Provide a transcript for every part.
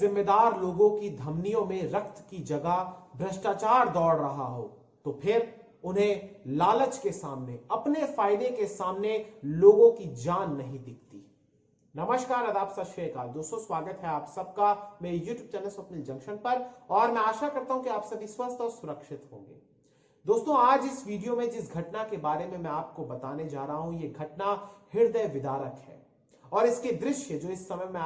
जिम्मेदार लोगों की धमनियों में रक्त की जगह भ्रष्टाचार दौड़ रहा हो, तो फिर उन्हें लालच के सामने, अपने फायदे के सामने लोगों की जान नहीं दिखती। नमस्कार, आदाब, सत श्री अकाल दोस्तों, स्वागत है आप सबका मेरे YouTube चैनल स्वप्निल जंक्शन पर। और मैं आशा करता हूं कि आप सभी स्वस्थ और सुरक्षित होंगे। दोस्तों, आज इस वीडियो में जिस घटना के बारे में मैं आपको बताने जा रहा हूं, यह घटना हृदय विदारक है और इसके दृश्य जो इस समय मैं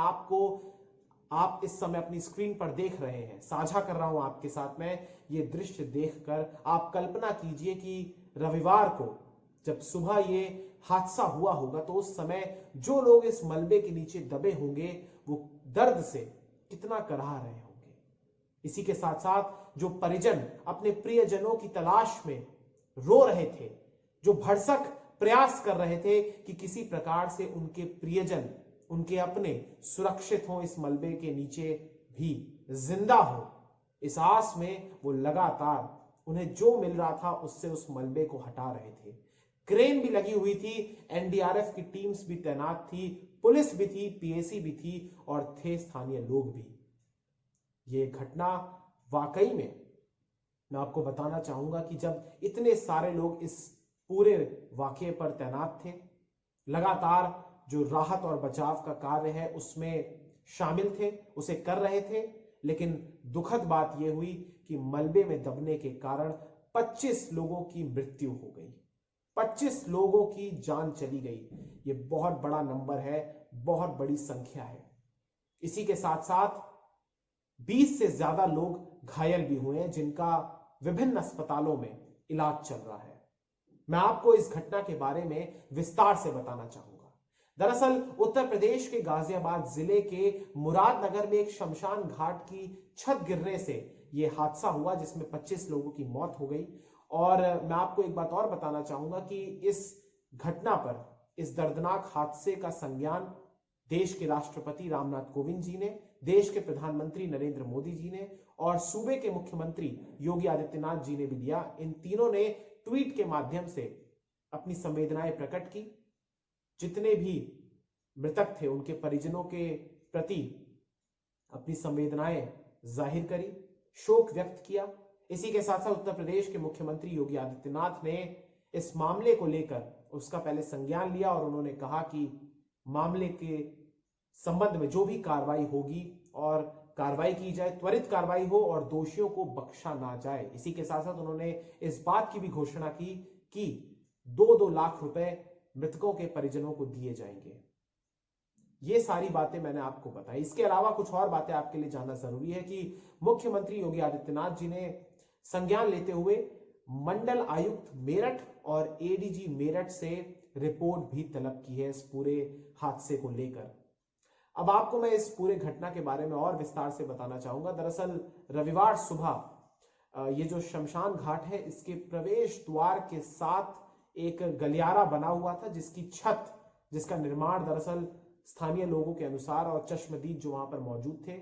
आप इस समय अपनी स्क्रीन पर देख रहे हैं, साझा कर रहा हूं आपके साथ में। ये दृश्य देखकर आप कल्पना कीजिए कि रविवार को जब सुबह ये हादसा हुआ होगा तो उस समय जो लोग इस मलबे के नीचे दबे होंगे वो दर्द से कितना कराह रहे होंगे। इसी के साथ साथ जो परिजन अपने प्रियजनों की तलाश में रो रहे थे, जो भरसक प्रयास कर रहे थे कि किसी प्रकार से उनके प्रियजन, उनके अपने सुरक्षित हों, इस मलबे के नीचे भी जिंदा हो, इस आस में वो लगातार उन्हें जो मिल रहा था उससे उस मलबे को हटा रहे थे। क्रेन भी लगी हुई थी, एनडीआरएफ की टीम्स भी तैनात थी, पुलिस भी थी, पीएसी भी थी और थे स्थानीय लोग भी। ये घटना वाकई में मैं आपको बताना चाहूंगा कि जब इतने सारे लोग इस पूरे वाकये पर तैनात थे, लगातार जो राहत और बचाव का कार्य है उसमें शामिल थे, उसे कर रहे थे, लेकिन दुखद बात यह हुई कि मलबे में दबने के कारण 25 लोगों की मृत्यु हो गई, 25 लोगों की जान चली गई। यह बहुत बड़ा नंबर है, बहुत बड़ी संख्या है। इसी के साथ साथ 20 से ज्यादा लोग घायल भी हुए हैं, जिनका विभिन्न अस्पतालों में इलाज चल रहा है। मैं आपको इस घटना के बारे में विस्तार से बताना चाहूंगा। दरअसल उत्तर प्रदेश के गाजियाबाद जिले के मुरादनगर में एक शमशान घाट की छत गिरने से यह हादसा हुआ, जिसमें 25 लोगों की मौत हो गई। और मैं आपको एक बात और बताना चाहूंगा कि इस घटना पर, इस दर्दनाक हादसे का संज्ञान देश के राष्ट्रपति रामनाथ कोविंद जी ने, देश के प्रधानमंत्री नरेंद्र मोदी जी ने और सूबे के मुख्यमंत्री योगी आदित्यनाथ जी ने भी लिया। इन तीनों ने ट्वीट के माध्यम से अपनी संवेदनाएं प्रकट की। जितने भी मृतक थे उनके परिजनों के प्रति अपनी संवेदनाएं जाहिर करी, शोक व्यक्त किया। इसी के साथ साथ उत्तर प्रदेश के मुख्यमंत्री योगी आदित्यनाथ ने इस मामले को लेकर उसका पहले संज्ञान लिया और उन्होंने कहा कि मामले के संबंध में जो भी कार्रवाई होगी और कार्रवाई की जाए, त्वरित कार्रवाई हो और दोषियों को बख्शा ना जाए। इसी के साथ साथ उन्होंने इस बात की भी घोषणा की कि 2-2 लाख रुपए मृतकों के परिजनों को दिए जाएंगे। ये सारी बातें मैंने आपको बताई। इसके अलावा कुछ और बातें आपके लिए जानना जरूरी है कि मुख्यमंत्री योगी आदित्यनाथ जी ने संज्ञान लेते हुए मंडल आयुक्त मेरठ और एडीजी मेरठ से रिपोर्ट भी तलब की है इस पूरे हादसे को लेकर। अब आपको मैं इस पूरे घटना के बारे में और विस्तार से बताना चाहूंगा। दरअसल रविवार सुबह ये जो शमशान घाट है, इसके प्रवेश द्वार के साथ एक गलियारा बना हुआ था, जिसकी छत, जिसका निर्माण दरअसल स्थानीय लोगों के अनुसार और चश्मदीद जो वहां पर मौजूद थे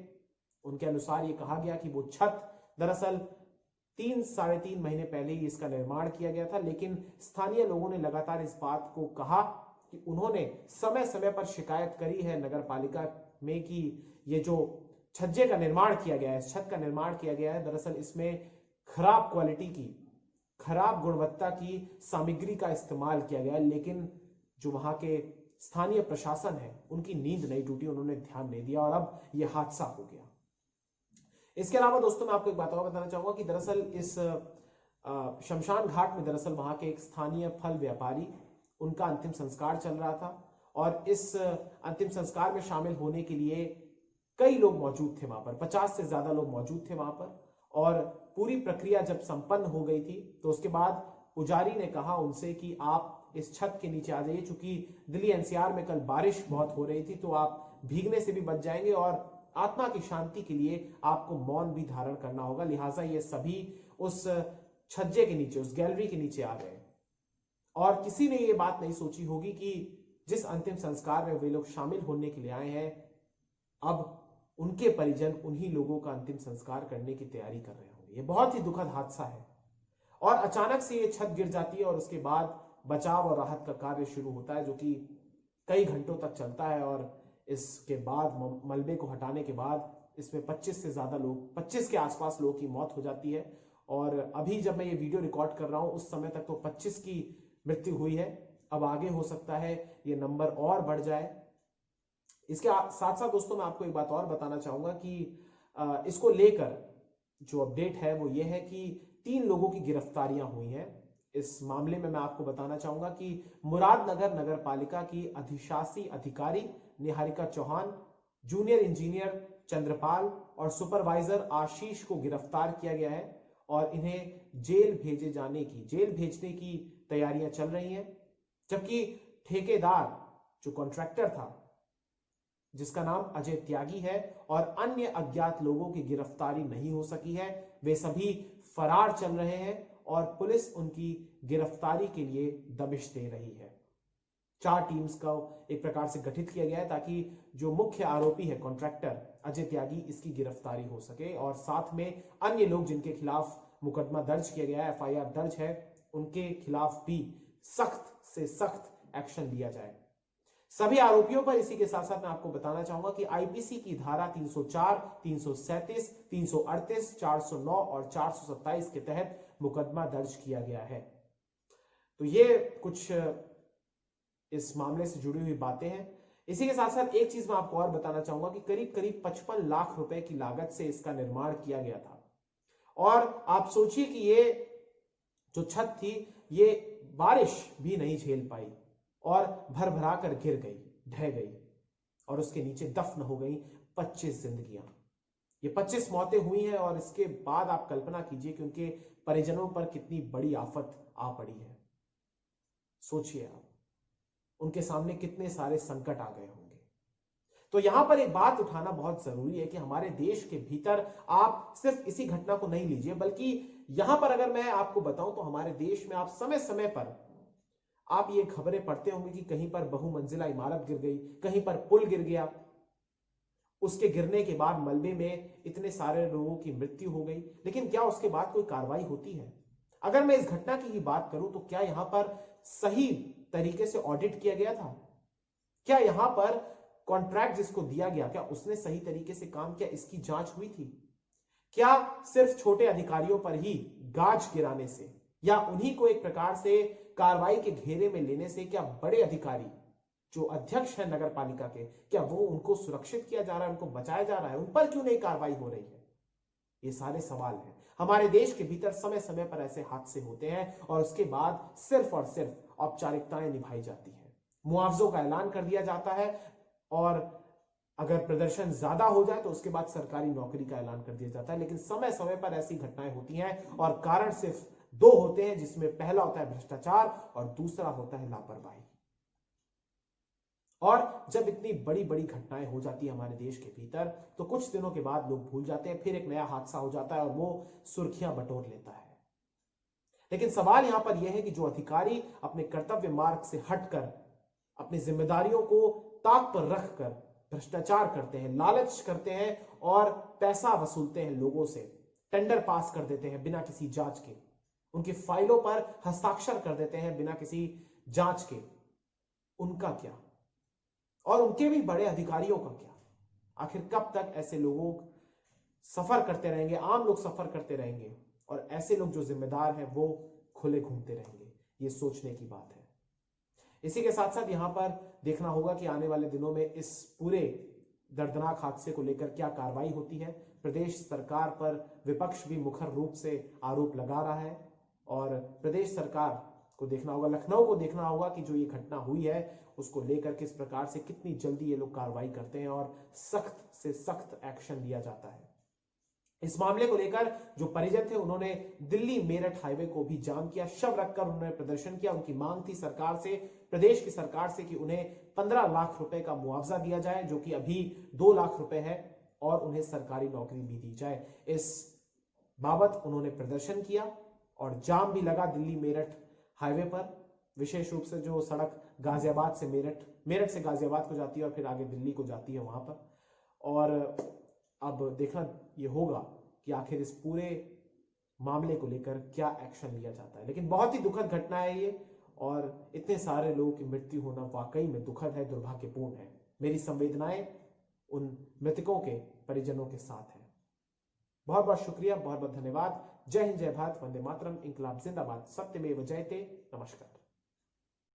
उनके अनुसार ये कहा गया कि वो छत दरअसल 3-3.5 महीने पहले ही इसका निर्माण किया गया था। लेकिन स्थानीय लोगों ने लगातार इस बात को कहा कि उन्होंने समय समय पर शिकायत करी है नगर पालिका में कि ये जो छज्जे का निर्माण किया गया है, छत का निर्माण किया गया है, दरअसल इसमें खराब क्वालिटी की, खराब गुणवत्ता की सामग्री का इस्तेमाल किया गया है। लेकिन जो वहां के स्थानीय प्रशासन है उनकी नींद नहीं टूटी, उन्होंने ध्यान नहीं दिया और अब यह हादसा हो गया। इसके अलावा दोस्तों मैं आपको एक बात और बताना चाहूंगा कि दरअसल इस शमशान घाट में दरअसल वहां के एक स्थानीय फल व्यापारी, उनका अंतिम संस्कार चल रहा था और इस अंतिम संस्कार में शामिल होने के लिए कई लोग मौजूद थे वहां पर, 50 से ज्यादा लोग मौजूद थे वहां पर। और पूरी प्रक्रिया जब संपन्न हो गई थी तो उसके बाद पुजारी ने कहा उनसे कि आप इस छत के नीचे आ जाइए, चूंकि दिल्ली एनसीआर में कल बारिश बहुत हो रही थी तो आप भीगने से भी बच जाएंगे और आत्मा की शांति के लिए आपको मौन भी धारण करना होगा। लिहाजा ये सभी उस छज्जे के नीचे, उस गैलरी के नीचे आ गए और किसी ने ये बात नहीं सोची होगी कि जिस अंतिम संस्कार में वे लोग शामिल होने के लिए आए हैं, अब उनके परिजन उन्हीं लोगों का अंतिम संस्कार करने की तैयारी कर रहे होंगे। ये बहुत ही दुखद हादसा है और अचानक से ये छत गिर जाती है और उसके बाद बचाव और राहत का कार्य शुरू होता है, जो कि कई घंटों तक चलता है और इसके बाद मलबे को हटाने के बाद इसमें 25 से ज्यादा लोग, 25 के आसपास लोगों की मौत हो जाती है। और अभी जब मैं ये वीडियो रिकॉर्ड कर रहा हूं उस समय तक तो 25 की मृत्यु हुई है। अब आगे हो सकता है ये नंबर और बढ़ जाए। इसके साथ साथ दोस्तों मैं आपको एक बात और बताना चाहूंगा कि इसको लेकर जो अपडेट है वो ये है कि 3 लोगों की गिरफ्तारियां हुई हैं। इस मामले में मैं आपको बताना चाहूंगा कि मुरादनगर नगर पालिका की अधिशासी अधिकारी निहारिका चौहान, जूनियर इंजीनियर चंद्रपाल और सुपरवाइजर आशीष को गिरफ्तार किया गया है और इन्हें जेल भेजने की तैयारियां चल रही हैं। जबकि ठेकेदार जो कॉन्ट्रैक्टर था जिसका नाम अजय त्यागी है और अन्य अज्ञात लोगों की गिरफ्तारी नहीं हो सकी है, वे सभी फरार चल रहे हैं और पुलिस उनकी गिरफ्तारी के लिए दबिश दे रही है। 4 टीम्स का एक प्रकार से गठित किया गया है ताकि जो मुख्य आरोपी है कॉन्ट्रैक्टर अजय त्यागी, इसकी गिरफ्तारी हो सके और साथ में अन्य लोग जिनके खिलाफ मुकदमा दर्ज किया गया है, एफआईआर दर्ज है, उनके खिलाफ भी सख्त से सख्त एक्शन लिया जाए। सभी आरोपियों पर इसी के साथ साथ मैं आपको बताना चाहूंगा कि आईपीसी की धारा 304, 337, 338, 409 और 427 के तहत मुकदमा दर्ज किया गया है। तो ये कुछ इस मामले से जुड़ी हुई बातें हैं। इसी के साथ साथ एक चीज मैं आपको और बताना चाहूंगा कि करीब करीब 55 लाख रुपए की लागत से इसका निर्माण किया गया था। और आप सोचिए कि ये जो छत थी ये बारिश भी नहीं झेल पाई और भरभरा कर गिर गई, ढह गई और उसके नीचे दफन हो गई 25 जिंदगियां। ये 25 मौतें हुई हैं और इसके बाद आप कल्पना कीजिए कि उनके परिजनों पर कितनी बड़ी आफत आ पड़ी है। सोचिए आप, उनके सामने कितने सारे संकट आ गए होंगे। तो यहां पर एक बात उठाना बहुत जरूरी है कि हमारे देश के भीतर आप सिर्फ इसी घटना को नहीं लीजिए, बल्कि यहां पर अगर मैं आपको बताऊं तो हमारे देश में आप समय समय पर आप ये खबरें पढ़ते होंगे कि कहीं पर बहुमंजिला इमारत गिर गई, कहीं पर पुल गिर गया, उसके गिरने के बाद मलबे में इतने सारे लोगों की मृत्यु हो गई, लेकिन क्या उसके बाद कोई कार्रवाई होती है? अगर मैं इस घटना की बात करूं तो क्या यहां पर सही तरीके से ऑडिट किया गया था? क्या यहां पर कॉन्ट्रैक्ट जिसको दिया गया, क्या उसने सही तरीके से काम किया? इसकी जांच हुई थी? क्या सिर्फ छोटे अधिकारियों पर ही गाज गिराने से या उन्हीं को एक प्रकार से कार्रवाई के घेरे में लेने से क्या बड़े अधिकारी जो अध्यक्ष है नगर पालिका के, क्या वो उनको सुरक्षित किया जा रहा है, उनको बचाया जा रहा है? उन पर क्यों नहीं कार्रवाई हो रही है? ये सारे सवाल हैं। हमारे देश के भीतर समय समय पर ऐसे हादसे होते हैं और उसके बाद सिर्फ और सिर्फ औपचारिकताएं निभाई जाती है, मुआवजों का ऐलान कर दिया जाता है और अगर प्रदर्शन ज्यादा हो जाए तो उसके बाद सरकारी नौकरी का ऐलान कर दिया जाता है। लेकिन समय समय पर ऐसी घटनाएं होती हैं और कारण सिर्फ 2 होते हैं, जिसमें पहला होता है भ्रष्टाचार और दूसरा होता है लापरवाही। और जब इतनी बड़ी बड़ी घटनाएं हो जाती है हमारे देश के भीतर तो कुछ दिनों के बाद लोग भूल जाते हैं, फिर एक नया हादसा हो जाता है और वो सुर्खियां बटोर लेता है। लेकिन सवाल यहां पर यह है कि जो अधिकारी अपने कर्तव्य मार्ग से हटकर अपनी जिम्मेदारियों को ताक पर रखकर भ्रष्टाचार करते हैं, लालच करते हैं और पैसा वसूलते हैं लोगों से, टेंडर पास कर देते हैं बिना किसी जांच के, उनकी फाइलों पर हस्ताक्षर कर देते हैं बिना किसी जांच के, उनका क्या? और उनके भी बड़े अधिकारियों का क्या? आखिर कब तक ऐसे लोग सफर करते रहेंगे, आम लोग सफर करते रहेंगे और ऐसे लोग जो जिम्मेदार हैं वो खुले घूमते रहेंगे? ये सोचने की बात है। इसी के साथ साथ यहां पर देखना होगा कि आने वाले दिनों में इस पूरे दर्दनाक हादसे को लेकर क्या कार्रवाई होती है। प्रदेश सरकार पर विपक्ष भी मुखर रूप से आरोप लगा रहा है और प्रदेश सरकार को देखना होगा, लखनऊ को देखना होगा कि जो ये घटना हुई है उसको लेकर किस प्रकार से कितनी जल्दी ये लोग कार्रवाई करते हैं और सख्त से सख्त एक्शन लिया जाता है। इस मामले को लेकर जो परिजन थे उन्होंने दिल्ली मेरठ हाईवे को भी जाम किया, शव रखकर उन्होंने प्रदर्शन किया। उनकी मांग थी सरकार से, प्रदेश की सरकार से, कि उन्हें 15 लाख रुपए का मुआवजा दिया जाए, जो कि अभी 2 लाख रुपए है, और उन्हें सरकारी नौकरी भी दी जाए। इस बाबत उन्होंने प्रदर्शन किया और जाम भी लगा दिल्ली मेरठ हाईवे पर, विशेष रूप से जो सड़क गाजियाबाद से मेरठ से गाजियाबाद को जाती है और फिर आगे दिल्ली को जाती है वहां पर। और अब देखना ये होगा कि आखिर इस पूरे मामले को लेकर क्या एक्शन लिया जाता है। लेकिन बहुत ही दुखद घटना है ये और इतने सारे लोगों की मृत्यु होना वाकई में दुखद है, दुर्भाग्यपूर्ण है। मेरी संवेदनाएं उन मृतकों के परिजनों के साथ है। बहुत बहुत शुक्रिया, बहुत बहुत धन्यवाद। जय हिंद, जय भारत, वंदे मातरम, इंकलाब जिंदाबाद, सत्यमेव जयते। नमस्कार।